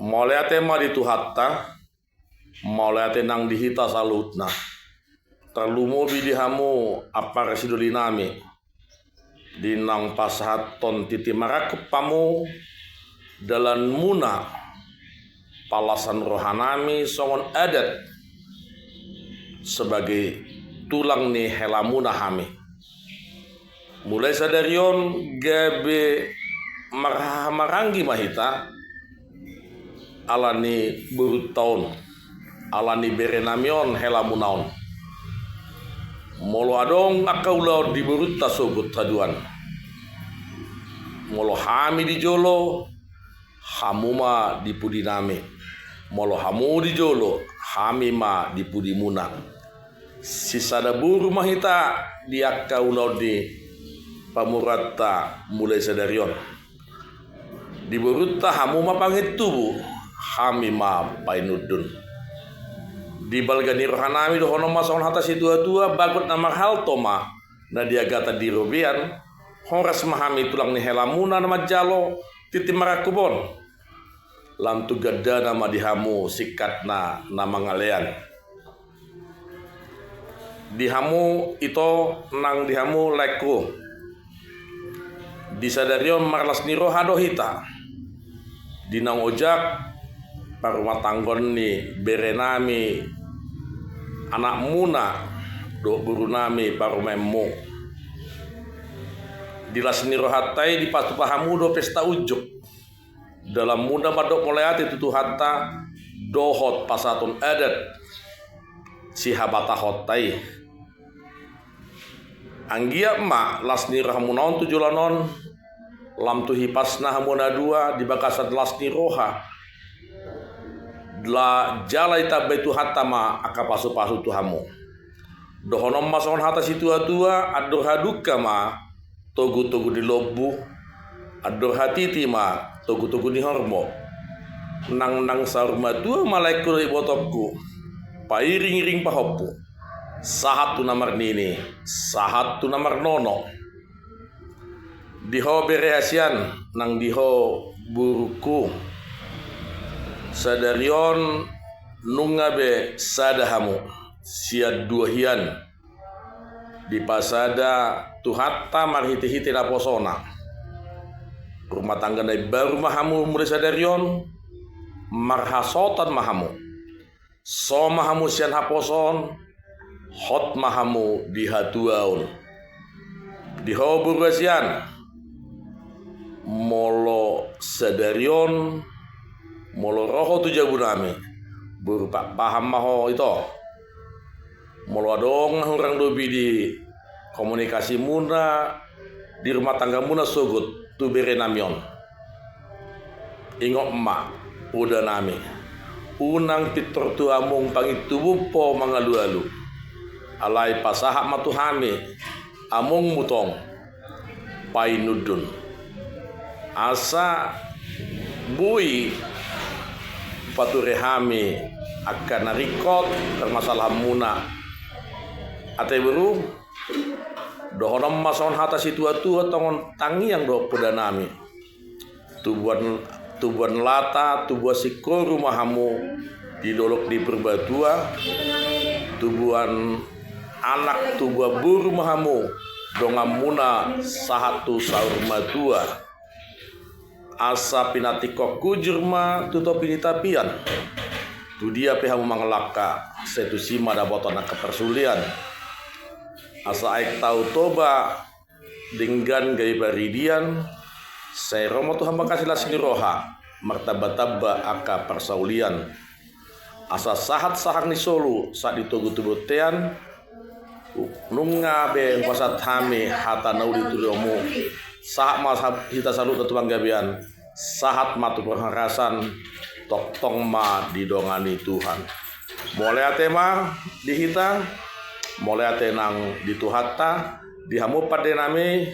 Mulai ate ma dituhatta, mulai ate nang dihita salutna. Terlumo bidihamu apa residuli nami. Dinang pasahaton titi marakep pamu dalan muna palasan rohanami songon adat sebagai tulang ni helamuna hami. Mulai sadarion gabe maranggi mahita alani burut taun alani berenamion helamunaon molo adong akaulau di burut tasogut taduan molo hami di jolo hamuma di pudinami molo hamu di jolo hami ma di pudimuna sisada buru mahita di akaulau di pamuratta mulai sadarion di burutta hamuma pangit tubuh hami ma painudun di balgani rohanami do hono mason hata situa-tua bagut na mahal toma na diagata di robian horas mahami tulang ni helamuna nama jalo titi marakubon lam tu gadda nama dihamu sikatna nama ngalean dihamu ito nang dihamu leku disadarion marlas ni rohado hita dinang ojak parumah tanggon ni berenami anak muna do guru nami parumemu dilasni rohatai di patu pahamu do pesta ujuk dalam muda madok moleati tutu hatta dohot pasatun adat si habata hotai anggia ma lasni rahamunaon tujulanon lam tuhi pasna hamuna dua di bakasat lasni roha la jala ita betu hatama akapasu pasu tuhamu dohonom mason hata situa-tua ador haduka ma togu-togu di lobu ador hatiti ma togu-togu di hormo nang saruma dua malaiku ibotokku pairing-ring pahopu sahat tu namar nini sahat tu namar nono diho berehasian nang diho buruku sadarion nungabe sadahamu siad duahian di pasada tuhatta marhiti-hiti naposona rumah tangga nai baru mahamu mulai sadarion marhasotan mahamu so mahamu sian haposon hot mahamu di hatuaun di hobur basian molo sadarion molo roho tu jabunami berupa paham maho itu molo adong orang dobi di komunikasi muna di rumah tangga muna sogut tu berenamion ingok emak udah nami unang titor tu amung pangitubu po mangalu-alu alai pasahak matuhami amung mutong painudun asa bui paturehami akan narikot termasalah muna ate beru dohonom mason hata situa-tua tongon tangi yang do pudanami tubuan lata tubuan sikoru mahamu didolok di perbatua tubuan anak tubuan buru mahamu dongamuna sahatu saur matua asa pinatiko kujurma tuto pinitapian tu dia pehamu mangelaka setu sima da botona kepersulian asa aik tau toba dinggan gai baridian saya romo tu hamba kasih lasni roha martabataba aka persaulian asa sahat ni solu saat ditogu tubutean nunga be pasat hami hata naudi tuliomu sahat mas kita salut tuang gabian sahat matu pengharasan tong ma didongani Tuhan mulai ate ma dihita mulai ate nang dituhatta dihamu pada nami